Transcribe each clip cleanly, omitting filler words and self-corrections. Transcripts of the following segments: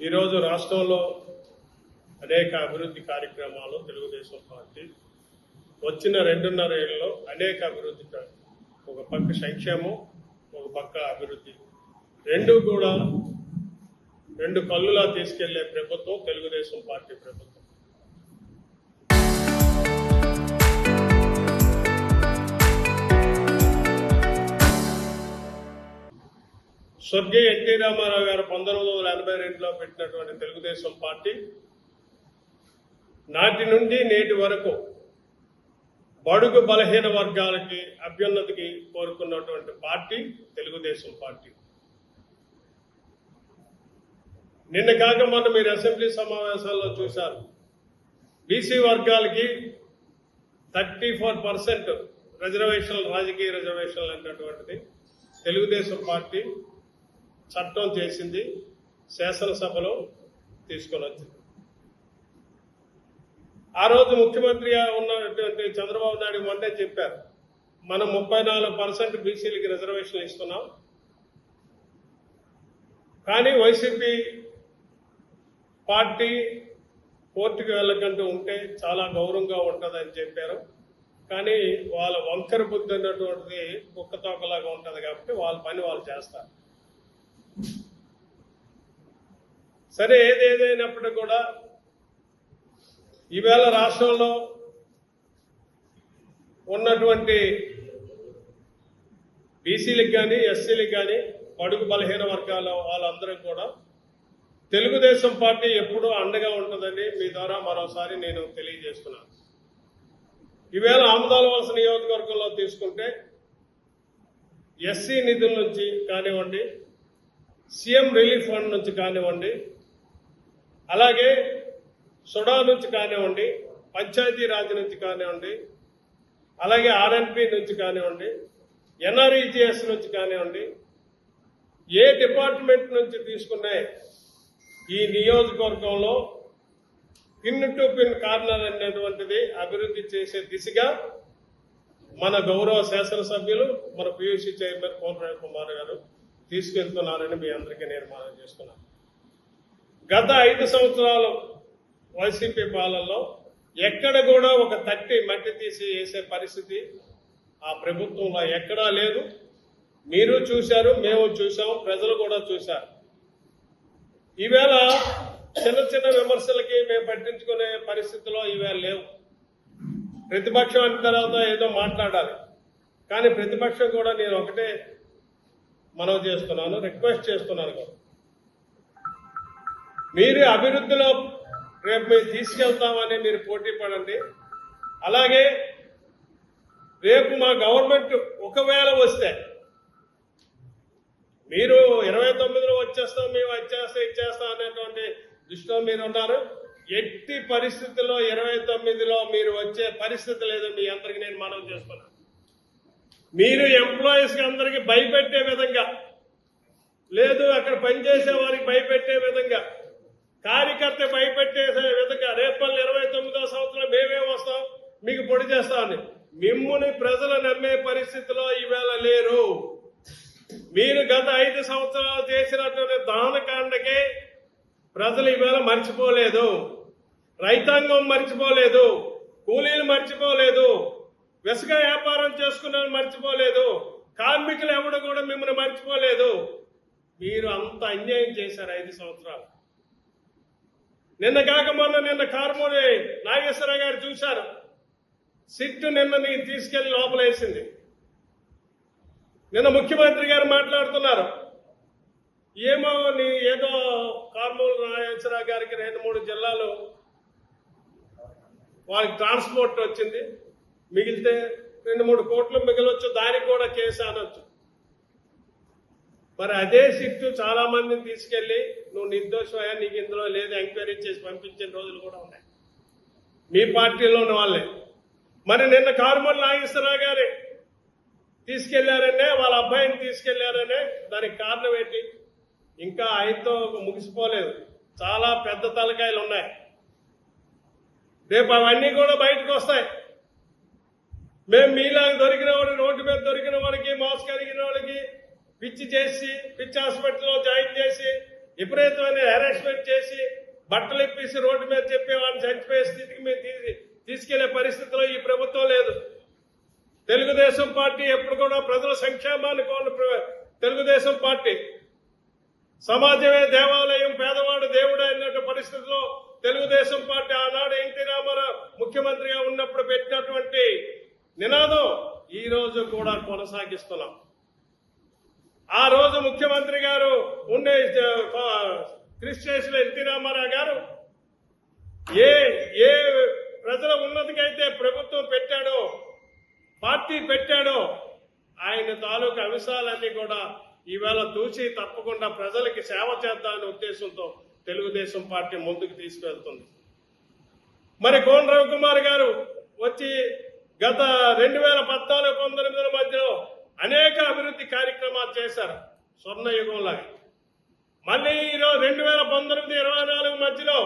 ఈరోజు రాష్ట్రంలో అనేక అభివృద్ధి కార్యక్రమాలు తెలుగుదేశం పార్టీ వచ్చిన 2.5 ఏళ్లలో అనేక అభివృద్ధి, ఒక పక్క సంక్షేమం, ఒక పక్క అభివృద్ధి, రెండు కూడా రెండు కళ్ళులా తీసుకెళ్లే ప్రభుత్వం తెలుగుదేశం పార్టీ ప్రభుత్వం. స్వర్గీయ ఎన్టీ రామారావు గారు 1982లో పెట్టినటువంటి తెలుగుదేశం పార్టీ నాటి నుండి నేటి వరకు బడుగు బలహీన వర్గాలకి అభ్యున్నతికి కోరుకున్నటువంటి పార్టీ తెలుగుదేశం పార్టీ. నిన్న కాక మొన్న మీరు అసెంబ్లీ సమావేశాల్లో చూశారు, బీసీ వర్గాలకి 34% రిజర్వేషన్లు, రాజకీయ రిజర్వేషన్లు అన్నటువంటిది తెలుగుదేశం పార్టీ చట్టం చేసింది, శాసనసభలో తీసుకొని వచ్చింది. ఆ రోజు ముఖ్యమంత్రిగా ఉన్నటువంటి చంద్రబాబు నాయుడు మొన్నే చెప్పారు, మనం 34% బీసీలకి రిజర్వేషన్లు ఇస్తున్నాం, కానీ వైసీపీ పార్టీ కోర్టుకు వెళ్ళకంటూ ఉంటే చాలా గౌరవంగా ఉంటుందని చెప్పారు. కానీ వాళ్ళ వంకర బుద్ధి అన్నటువంటిది కుక్కతోకలాగా ఉంటుంది కాబట్టి వాళ్ళ పని వాళ్ళు చేస్తారు. సరే, ఏదేదైనప్పటికీ కూడా ఈవేళ రాష్ట్రంలో ఉన్నటువంటి బీసీలకు కానీ, ఎస్సీలకు కానీ, బడుగు బలహీన వర్గాల వాళ్ళందరూ కూడా తెలుగుదేశం పార్టీ ఎప్పుడూ అండగా ఉంటుందని మీ ద్వారా మరోసారి నేను తెలియజేస్తున్నాను. ఈవేళ ఆమదాలవలస నియోజకవర్గంలో తీసుకుంటే ఎస్సీ నిధుల నుంచి కానివ్వండి, సీఎం రిలీఫ్ ఫండ్ నుంచి కానివ్వండి, అలాగే సుడా నుంచి కానివ్వండి, పంచాయతీరాజ్ నుంచి కానివ్వండి, అలాగే ఆర్ఎన్పి నుంచి కానివ్వండి, ఎన్ఆర్ఈజీఎస్ నుంచి కానివ్వండి, ఏ డిపార్ట్మెంట్ నుంచి తీసుకునే ఈ నియోజకవర్గంలో పిన్ టు పిన్ కార్నర్ అనేటువంటిది అభివృద్ధి చేసే దిశగా మన గౌరవ శాసనసభ్యులు, మన పియూసీ చైర్మన్ కోనరావు కుమార్ గారు తీసుకెళ్తున్నారని మీ అందరికీ నేను మనం చేస్తున్నాను. గత 5 సంవత్సరాలు వైసీపీ పాలనలో ఎక్కడ కూడా ఒక తట్టి మట్టి తీసి వేసే పరిస్థితి ఆ ప్రభుత్వంలో ఎక్కడా లేదు. మీరు చూశారు, మేము చూసాం, ప్రజలు కూడా చూశారు. ఈవేళ చిన్న చిన్న విమర్శలకి మేము పట్టించుకునే పరిస్థితిలో ఈవేళ లేవు. ప్రతిపక్షం అయిన తర్వాత ఏదో మాట్లాడాలి, కానీ ప్రతిపక్షం కూడా నేను ఒకటే మనవి చేస్తున్నాను, రిక్వెస్ట్ చేస్తున్నాను కూడా, మీరు అభివృద్ధిలో రేపు మేము తీసుకెళ్తామని మీరు పోటీ పడండి. అలాగే రేపు మా గవర్నమెంట్ ఒకవేళ వస్తే, మీరు 29లో వచ్చేస్తాం, మేము ఇచ్చేస్తాం అనేటువంటి దృష్టిలో మీరు ఉన్నారు. ఎట్టి పరిస్థితుల్లో 29లో మీరు వచ్చే పరిస్థితి లేదని మీ అందరికీ నేను మనవి చేస్తున్నాను. మీరు ఎంప్లాయీస్ కి అందరికీ భయపెట్టే విధంగా లేదు, అక్కడ పనిచేసే వారికి భయపెట్టే విధంగా, కార్యకర్త భయపెట్టే విధంగా రేపు 29వ సంవత్సరం మేమే వస్తాం, మీకు పొడి చేస్తామని మిమ్ముని ప్రజలు నమ్మే పరిస్థితిలో ఈవేళ లేరు. మీరు గత 5 సంవత్సరాలు చేసినటువంటి దానకాండకే ప్రజలు ఈవేళ మర్చిపోలేదు, రైతాంగం మర్చిపోలేదు, కూలీలు మర్చిపోలేదు, విసుగ వ్యాపారం చేసుకున్న మర్చిపోలేదు, కార్మికులు ఎవడు కూడా మిమ్మల్ని మర్చిపోలేదు. మీరు అంత అన్యాయం చేశారు 5 సంవత్సరాలు. నిన్న కాక మొన్న కారుమూరి నాగేశ్వరరావు గారు చూశారు, సిట్టు నిన్న నేను తీసుకెళ్లి లోపలేసింది. నిన్న ముఖ్యమంత్రి గారు మాట్లాడుతున్నారు, ఏదో కారుమూరి నాగేశ్వరరావు గారికి 2-3 జిల్లాలు వాళ్ళకి ట్రాన్స్పోర్ట్ వచ్చింది, మిగిలితే 2-3 కోట్లు మిగిలొచ్చు, దానికి కూడా కేసు అనొచ్చు. మరి అదే సిట్టు చాలా మందిని తీసుకెళ్లి నువ్వు నిర్దోషమయ్యా, నీకు ఇందులో లేదు ఎంక్వైరీ చేసి పంపించిన రోజులు కూడా ఉన్నాయి మీ పార్టీలోని వాళ్ళే. మరి నిన్న కారుమూరి నాగేశ్వరరావు గారి తీసుకెళ్లారనే, వాళ్ళ అబ్బాయిని తీసుకెళ్లారనే, దానికి కారణం ఏంటి? ఇంకా ఆయనతో ముగిసిపోలేదు, చాలా పెద్ద తలకాయలు ఉన్నాయి. రేపు అవన్నీ కూడా బయటకు వస్తాయి. మేము మీలాగా దొరికిన వాడికి, రోడ్డు మీద దొరికిన వాడికి, మోస కలిగిన వాడికి పిచ్చి చేసి, పిచ్చి హాస్పిటల్లో జాయిన్ చేసి విపరీతమైన హెరాస్మెంట్ చేసి బట్టలు ఇప్పేసి రోడ్డు మీద చెప్పే వాళ్ళని చనిపోయే స్థితికి మేము తీసుకెళ్లే పరిస్థితిలో ఈ ప్రభుత్వం లేదు. తెలుగుదేశం పార్టీ ఎప్పుడు కూడా ప్రజల సంక్షేమాన్ని కోరు తెలుగుదేశం పార్టీ. సమాజమే దేవాలయం, పేదవాడు దేవుడు అన్నట్టు పరిస్థితిలో తెలుగుదేశం పార్టీ ఆనాడు ఎన్టీ రామారావు ముఖ్యమంత్రిగా ఉన్నప్పుడు పెట్టినటువంటి నినాదం ఈ రోజు కూడా కొనసాగిస్తున్నాం. ఆ రోజు ముఖ్యమంత్రి గారు ఉండే క్రిస్టియన్స్లో ఎన్టీ రామారావు గారు ఏ ప్రజల ఉన్నతికైతే ప్రభుత్వం పెట్టాడో, పార్టీ పెట్టాడో, ఆయన తాలూకు అంశాలన్నీ కూడా ఈవేళ తూచి తప్పకుండా ప్రజలకి సేవ చేద్దామనే ఉద్దేశంతో తెలుగుదేశం పార్టీ ముందుకు తీసుకెళ్తుంది. మరి కోన రవికుమార్ గారు వచ్చి గత 2014-19 మధ్యలో అనేక అభివృద్ధి కార్యక్రమాలు చేశారు స్వర్ణయుగంలాగా. మళ్ళీ ఈరోజు 2019-24 మధ్యలో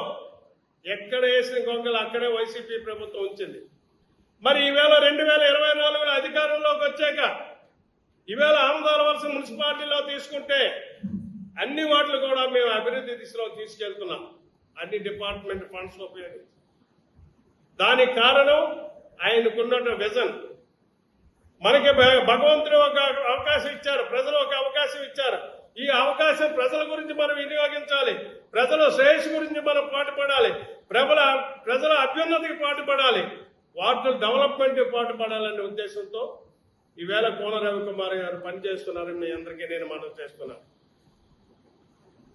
ఎక్కడ వేసిన గొంగలు అక్కడే వైసీపీ ప్రభుత్వం ఉంచింది. మరి ఈవేళ 2024 అధికారంలోకి వచ్చాక ఈవేళ ఆమదాలవలస మున్సిపాలిటీలో తీసుకుంటే అన్ని వాటిలు కూడా మేము అభివృద్ధి దిశలో తీసుకెళ్తున్నాం, అన్ని డిపార్ట్మెంట్ ఫండ్స్ ఉపయోగించి. దానికి కారణం ఆయనకున్న విజన్. మనకి భగవంతుడు ఒక అవకాశం ఇచ్చారు, ప్రజలు ఒక అవకాశం ఇచ్చారు. ఈ అవకాశం ప్రజల గురించి మనం వినియోగించాలి, ప్రజల శ్రేయస్సు గురించి మనం పాటుపడాలి, ప్రజల అభ్యున్నతికి పాటుపడాలి, వార్డుల డెవలప్మెంట్ పాటుపడాలనే ఉద్దేశంతో ఈవేళ కోన రవికుమార్ గారు పనిచేస్తున్నారని మీ అందరికీ నేను మనవి చేస్తున్నాను.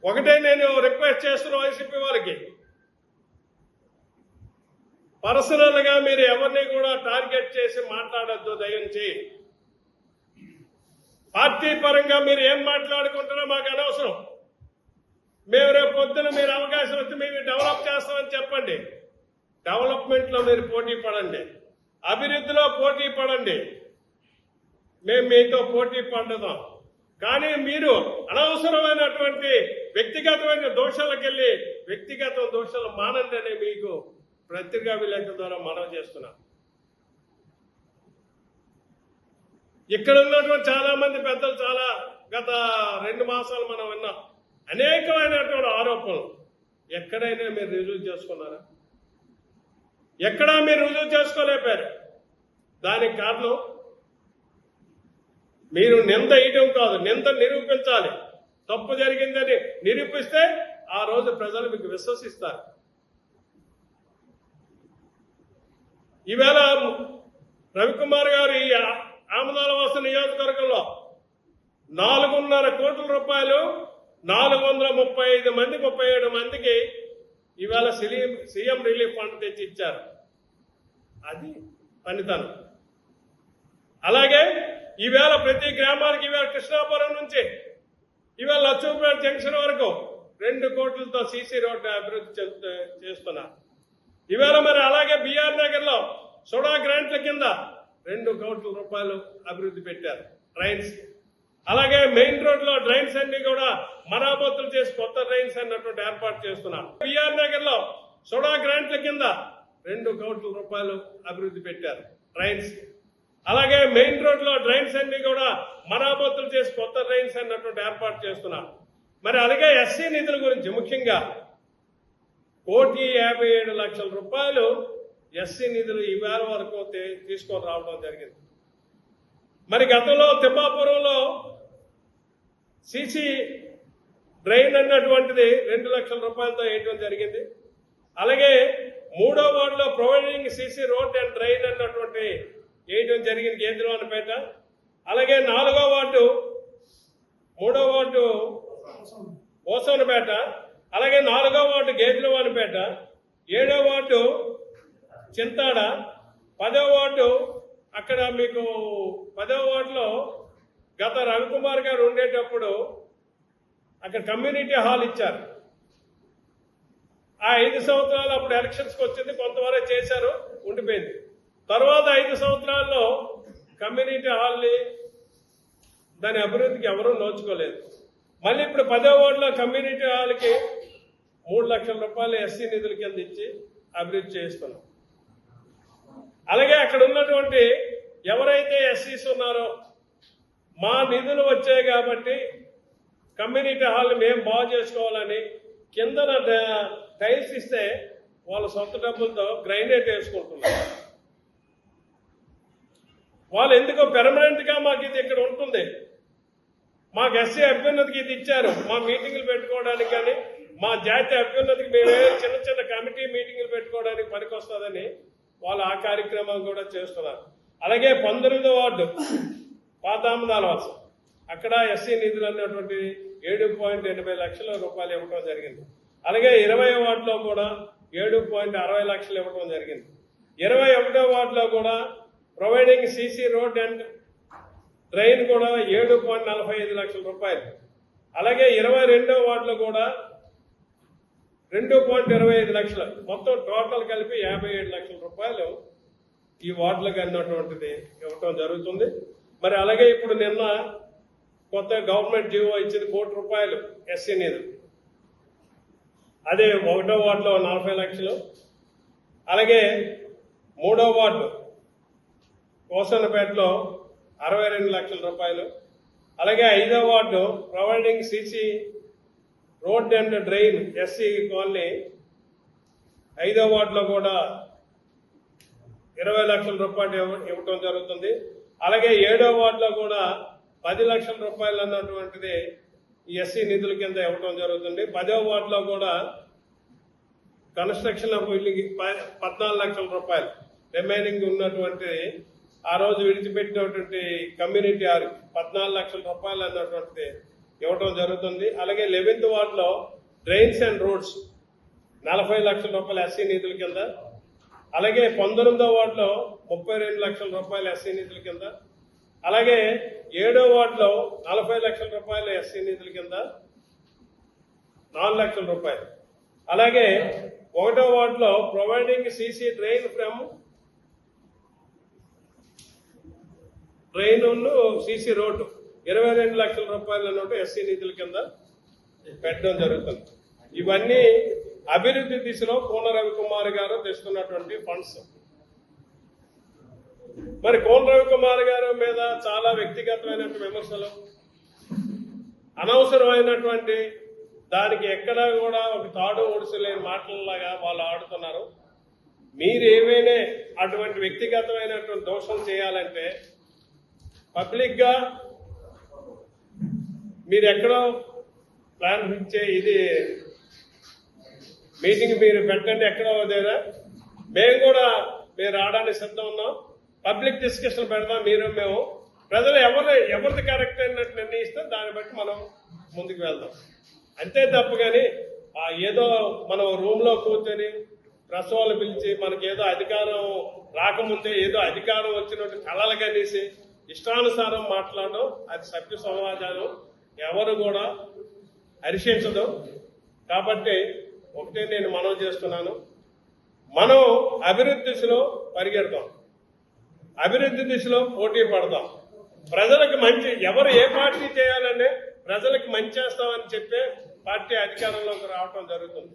ఒకటే నేను రిక్వెస్ట్ చేస్తున్న వైసీపీ వారికి, పర్సనల్ గా మీరు ఎవరిని కూడా టార్గెట్ చేసి మాట్లాడొద్దు దయించి. పార్టీ పరంగా మీరు ఏం మాట్లాడుకుంటున్నా మాకు అనవసరం. మేము రేపు పొద్దున మీరు అవకాశం వస్తే మేము డెవలప్ చేస్తామని చెప్పండి. డెవలప్మెంట్ లో మీరు పోటీ పడండి, అభివృద్ధిలో పోటీ పడండి, మేము మీతో పోటీ పడదాం. కానీ మీరు అనవసరమైనటువంటి వ్యక్తిగతమైన దోషాలకు వెళ్ళి వ్యక్తిగత దోషాలు మానండి అని మీకు పత్రికా విలేకరుల ద్వారా మనవి చేస్తున్నాం. ఇక్కడ ఉన్నటువంటి చాలా మంది పెద్దలు చాలా గత 2 మాసాలు మనం విన్నాం అనేకమైనటువంటి ఆరోపణలు. ఎక్కడైనా మీరు రుజువు చేసుకున్నారా? ఎక్కడా మీరు రుజువు చేసుకోలేపారు. దానికి కారణం మీరు నింద వేయడం కాదు, నింద నిరూపించాలి. తప్పు జరిగిందని నిరూపిస్తే ఆ రోజు ప్రజలు మీకు విశ్వసిస్తారు. ఈవేళ రవికుమార్ గారు ఈ ఆమదాలవలస నియోజకవర్గంలో 4.5 కోట్ల రూపాయలు 435 మంది 37 మందికి ఈవేళ సీఎం రిలీఫ్ ఫండ్ తెచ్చి ఇచ్చారు. అది పనితనం. అలాగే ఈవేళ ప్రతి గ్రామానికి ఈవేళ కృష్ణాపురం నుంచి ఈవేళ లక్ష్మీపేట జంక్షన్ వరకు 2 కోట్లతో సీసీ రోడ్డు అభివృద్ధి చేస్తున్నారు. ఈవేళ మరి అలాగే బిఆర్ నగర్ లో సోడా గ్రాంట్ల కింద 2 కోట్ల రూపాయలు అభివృద్ధి పెట్టారు డ్రైన్స్. అలాగే మెయిన్ రోడ్ లో డ్రైన్స్ అన్ని కూడా మరామతులు చేసి కొత్త డ్రైన్స్ అన్నటువంటి ఏర్పాటు చేస్తున్నారు. బిఆర్ నగర్ లో సోడా గ్రాంట్ల కింద 2 కోట్ల రూపాయలు అభివృద్ధి పెట్టారు డ్రైన్స్. అలాగే మెయిన్ రోడ్ లో డ్రైన్స్ అన్ని కూడా మరామతులు చేసి కొత్త డ్రైన్స్ అన్నటువంటి ఏర్పాటు చేస్తున్నారు. మరి అలాగే ఎస్సీ నిధుల గురించి ముఖ్యంగా 1,57,00,000 రూపాయలు ఎస్సీ నిధులు ఈవేళ వరకు తీసుకొని రావడం జరిగింది. మరి గతంలో తిమ్మాపురంలో సీసీ డ్రైన్ అన్నటువంటిది 2 లక్షల రూపాయలతో వేయడం జరిగింది. అలాగే 3వ వార్డులో providing CC road and drain అన్నటువంటి వేయడం జరిగింది కేంద్రవానిపేట. అలాగే 4వ వార్డు 3వ వార్డు ఓసవనపేట, అలాగే 4వ వార్డు గేదెలవానిపేట, 7వ వార్డు చింతాడ, 10వ వార్డు అక్కడ మీకు 10వ వార్డులో గత రవికుమార్ గారు ఉండేటప్పుడు అక్కడ కమ్యూనిటీ హాల్ ఇచ్చారు. ఆ 5 సంవత్సరాలు అప్పుడు ఎలక్షన్స్కి వచ్చింది, కొంతవరకు చేశారు, ఉండిపోయింది. తర్వాత 5 సంవత్సరాల్లో కమ్యూనిటీ హాల్ని దాని అభివృద్ధికి ఎవరూ నోచుకోలేదు. మళ్ళీ ఇప్పుడు 10వ వార్డులో కమ్యూనిటీ హాల్కి 3 లక్షల రూపాయలు ఎస్సీ నిధుల కింద ఇచ్చి అభివృద్ధి చేస్తున్నాం. అలాగే అక్కడ ఉన్నటువంటి ఎవరైతే ఎస్సీస్ ఉన్నారో మా నిధులు వచ్చాయి కాబట్టి కమ్యూనిటీ హాల్ మేము బాగు చేసుకోవాలని కిందన టైల్స్ ఇస్తే వాళ్ళ సొంత డబ్బులతో గ్రైనేట్ వేసుకుంటున్నారు. వాళ్ళు ఎందుకో పెర్మనెంట్గా మాకు ఇది ఇక్కడ ఉంటుంది, మాకు ఎస్సీ అభ్యున్నతికి ఇది ఇచ్చారు, మా మీటింగులు పెట్టుకోవడానికి కానీ మా జాతీయ అభ్యున్నతికి మేమే చిన్న చిన్న కమిటీ మీటింగులు పెట్టుకోవడానికి పనికొస్తుందని వాళ్ళు ఆ కార్యక్రమం కూడా చేస్తున్నారు. అలాగే 19వ వార్డు పాతామదాల వలస, అక్కడ ఎస్సీ నిధులు అన్నటువంటి 7.80 లక్షల రూపాయలు ఇవ్వడం జరిగింది. అలాగే 20వ వార్డులో కూడా 7.60 లక్షలు ఇవ్వడం జరిగింది. 21వ వార్డులో కూడా providing CC road and drain కూడా 7.45 లక్షల రూపాయలు. అలాగే 22వ వార్డులో కూడా 2.25 లక్షలు, మొత్తం టోటల్ కలిపి 57 లక్షల రూపాయలు ఈ వార్డులకు అన్నటువంటిది ఇవ్వటం జరుగుతుంది. మరి అలాగే ఇప్పుడు నిన్న కొత్త గవర్నమెంట్ జీవో ఇచ్చింది, 1 కోటి రూపాయలు ఎస్సీ నిధులు. అదే 1వ వార్డులో 40 లక్షలు, అలాగే 3వ వార్డు కోసన్నపేటలో 62 లక్షల రూపాయలు, అలాగే 5వ ward providing CC road and drain SC colony 5వ వార్డులో కూడా 20 లక్షల రూపాయలు ఇవ్వటం జరుగుతుంది. అలాగే 7వ వార్డులో కూడా 10 లక్షల రూపాయలు అన్నటువంటిది ఎస్సీ నిధుల కింద ఇవ్వటం జరుగుతుంది. 10వ వార్డులో కూడా కన్స్ట్రక్షన్ ఆఫ్ బిల్డింగ్ 14 లక్షల రూపాయలు, రిమైనింగ్ ఉన్నటువంటి ఆ రోజు విడిచిపెట్టినటువంటి కమ్యూనిటీ 14 లక్షల రూపాయలు అన్నటువంటిది ఇవ్వటం జరుగుతుంది. అలాగే 11వ వార్డులో డ్రైన్స్ అండ్ రోడ్స్ 40 లక్షల రూపాయలు ఎస్సీ నిధుల కింద, అలాగే 19వ వార్డులో 32 లక్షల రూపాయలు ఎస్సీ నిధుల కింద, అలాగే 7వ వార్డులో 40 లక్షల రూపాయలు ఎస్సీ నిధుల కింద 4 లక్షల రూపాయలు, అలాగే 1వ వార్డులో providing CC drain from drain CC road 22 లక్షల రూపాయలు అన్నట్టు ఎస్సీ నిధుల కింద పెట్టడం జరుగుతుంది. ఇవన్నీ అభివృద్ధి దిశలో కోన రవికుమార్ గారు తెస్తున్నటువంటి ఫండ్స్. మరి కోన రవికుమార్ గారి మీద చాలా వ్యక్తిగతమైన విమర్శలు, అనవసరమైనటువంటి దానికి ఎక్కడా కూడా ఒక తాడు ఒడిసలేని మాటలలాగా వాళ్ళు ఆడుతున్నారు. మీరు ఏమైనా అటువంటి వ్యక్తిగతమైనటువంటి దోషం చేయాలంటే పబ్లిక్ గా మీరు ఎక్కడో ప్లాన్ ఇచ్చే ఇది మీటింగ్ మీరు పెట్టండి, ఎక్కడో దగ్గర మేము కూడా మీరు రావడానికి సిద్ధం ఉన్నాం, పబ్లిక్ డిస్కషన్ పెడదాం, మేము ప్రజలు ఎవరిది కరెక్ట్ అన్నట్టు నిర్ణయిస్తే దాన్ని బట్టి మనం ముందుకు వెళ్దాం. అంతే తప్పు కానీ ఏదో మనం రూమ్లో కూర్చొని ప్రెస్ వాళ్ళు పిలిచి మనకి ఏదో అధికారం రాకముందే ఏదో అధికారం వచ్చినట్టు కళలు కనేసి ఇష్టానుసారం మాట్లాడడం అది సభ్య సమాజాలు ఎవరు కూడా హర్షించదు. కాబట్టి ఒకటే నేను మనవి చేస్తున్నాను, మనం అభివృద్ధి దిశలో పరిగెడతాం, అభివృద్ధి దిశలో పోటీ పడతాం. ప్రజలకు మంచి ఎవరు ఏ పార్టీ చేయాలనే ప్రజలకు మంచి చేస్తామని చెప్పే పార్టీ అధికారంలోకి రావటం జరుగుతుంది.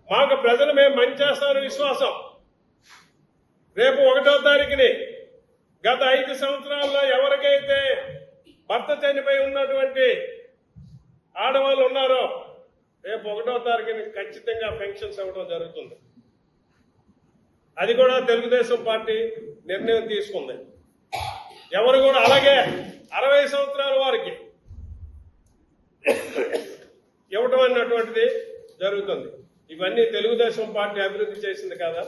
మాకు ప్రజలు మేము మంచి చేస్తామని విశ్వాసం. రేపు 1వ తారీఖుని గత 5 సంవత్సరాల్లో ఎవరికైతే భర్త చనిపోయి ఉన్నటువంటి ఆడవాళ్ళు ఉన్నారో రేపు 1వ తారీఖుని ఖచ్చితంగా పెన్షన్స్ ఇవ్వడం జరుగుతుంది. అది కూడా తెలుగుదేశం పార్టీ నిర్ణయం తీసుకుంది. ఎవరు కూడా అలాగే 60 సంవత్సరాల వారికి ఇవ్వటం అన్నటువంటిది జరుగుతుంది. ఇవన్నీ తెలుగుదేశం పార్టీ అభివృద్ధి చేసింది కదా.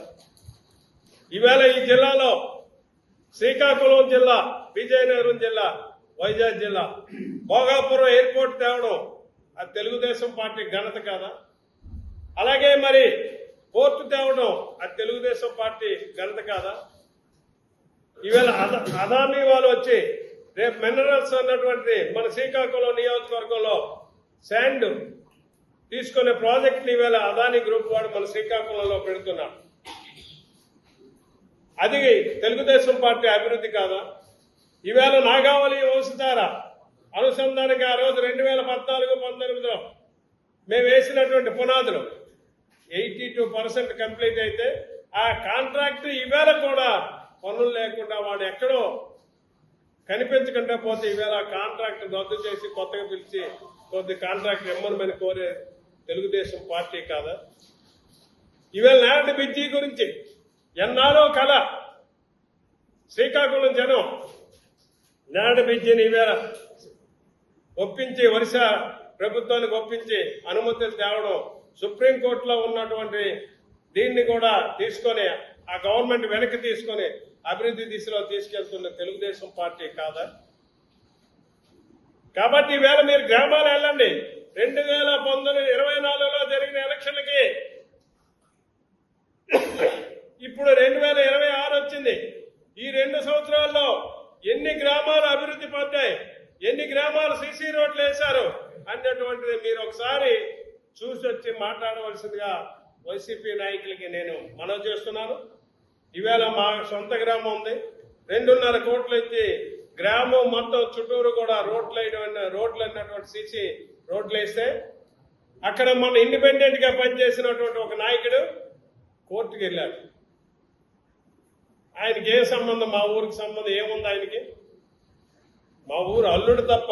ఈవేళ ఈ జిల్లాలో శ్రీకాకుళం జిల్లా, విజయనగరం జిల్లా, వైజాగ్ జిల్లా భోగాపురం ఎయిర్పోర్ట్ తేవడం అది తెలుగుదేశం పార్టీ ఘనత కాదా? అలాగే మరి పోర్టు తేవడం అది తెలుగుదేశం పార్టీ ఘనత కాదా? ఈవేళ అదానీ వాళ్ళు వచ్చి రేపు మినరల్స్ అన్నటువంటి మన శ్రీకాకుళం నియోజకవర్గంలో శాండ్ తీసుకునే ప్రాజెక్ట్ని ఈవేళ అదానీ గ్రూప్ వాడు మన శ్రీకాకుళంలో పెడుతున్నారు. అది తెలుగుదేశం పార్టీ అభివృద్ధి కాదా? ఈవేళ నాగావళి వంశధార అనుసంధానికి ఆ రోజు 2014-19లో మేము వేసినటువంటి పునాదులు 82% కంప్లీట్ అయితే ఆ కాంట్రాక్ట్ ఈవేళ కూడా పనులు లేకుండా వాడు ఎక్కడో కనిపించకుండా పోతే ఈవేళ కాంట్రాక్ట్ రద్దు చేసి కొత్తగా పిలిచి కొద్ది కాంట్రాక్ట్ ఇమ్మని కోరే తెలుగుదేశం పార్టీ కాదా? ఇవాళ నారాయణ బిజ్జీ గురించి ఎన్నారో కళ శ్రీకాకుళం జనం నారాయణ బిజ్జీని ఇవాళ ఒప్పించి వరుస ప్రభుత్వానికి ఒప్పించి అనుమతులు తేవడం, సుప్రీంకోర్టులో ఉన్నటువంటి దీన్ని కూడా తీసుకొని ఆ గవర్నమెంట్ వెనక్కి తీసుకొని అభివృద్ధి దిశలో తీసుకెళ్తున్న తెలుగుదేశం పార్టీ కాదా? కాబట్టి ఈవేళ మీరు గ్రామాలు వెళ్ళండి. 2024లో జరిగిన ఎలక్షన్లకి ఇప్పుడు 2026 వచ్చింది. ఈ 2 సంవత్సరాల్లో ఎన్ని గ్రామాలు అభివృద్ధి పొందాయి, ఎన్ని గ్రామాలు సీసీ రోడ్లు వేశారు అనేటువంటిది మీరు ఒకసారి చూసి వచ్చి మాట్లాడవలసిందిగా వైసీపీ నాయకులకి నేను మనవి చేస్తున్నాను. ఈవేళ మా సొంత గ్రామం ఉంది, 2.5 కోట్లు ఇచ్చి గ్రామం మొత్తం చుట్టూరు కూడా రోడ్లు అన్నటువంటి సీసీ రోడ్లు వేస్తే అక్కడ మన ఇండిపెండెంట్ గా పనిచేసినటువంటి ఒక నాయకుడు కోర్టుకు వెళ్ళాడు. ఆయనకి ఏ సంబంధం, మా ఊరికి సంబంధం ఏముంది ఆయనకి? మా ఊరు అల్లుడు తప్ప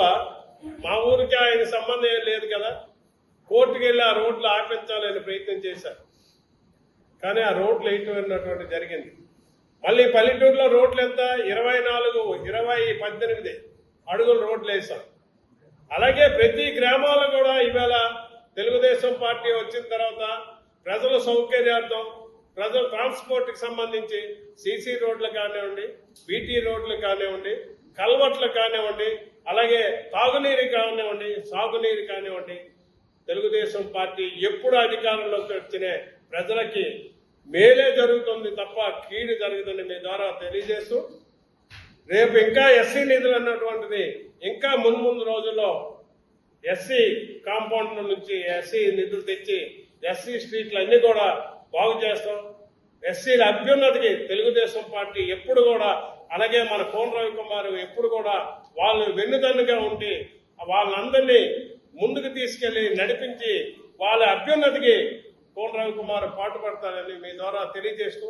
మా ఊరికి ఆయన సంబంధం ఏం లేదు కదా. కోర్టుకు వెళ్ళి ఆ రోడ్లు ఆపించాలని ప్రయత్నం చేశారు, కానీ ఆ రోడ్లు వేయటం జరిగింది. మళ్ళీ పల్లెటూరులో రోడ్లు ఎంత? 18 అడుగుల రోడ్లు వేశాం. అలాగే ప్రతి గ్రామాల్లో కూడా ఈవేళ తెలుగుదేశం పార్టీ వచ్చిన తర్వాత ప్రజల సౌకర్యార్థం, ప్రజల ట్రాన్స్పోర్ట్ కి సంబంధించి సీసీ రోడ్లు కానివ్వండి, బీటీ రోడ్లు కానివ్వండి, కల్వర్ట్లు కానివ్వండి, అలాగే తాగునీరు కానివ్వండి, సాగునీరు కానివ్వండి, తెలుగుదేశం పార్టీ ఎప్పుడు అధికారంలోకి వచ్చిన ప్రజలకి మేలే జరుగుతుంది తప్ప కీడు జరుగుతుంది మీ ద్వారా తెలియజేస్తూ, రేపు ఇంకా ఎస్సీ నిధులు అన్నటువంటిది ఇంకా మున్ముందు రోజుల్లో ఎస్సీ కాంపౌండ్ నుంచి ఎస్సీ నిధులు తెచ్చి ఎస్సీ స్ట్రీట్లు అన్ని కూడా బాగు చేస్తాం. ఎస్సీల అభ్యున్నతికి తెలుగుదేశం పార్టీ ఎప్పుడు కూడా, అలాగే మన కోన రవికుమార్ ఎప్పుడు కూడా వాళ్ళు వెన్నుదన్నుగా ఉండి వాళ్ళందరినీ ముందుకు తీసుకెళ్లి నడిపించి వాళ్ళ అభ్యున్నతికి కోన రవికుమార్ పాటుపడతారని మీ ద్వారా తెలియజేస్తూ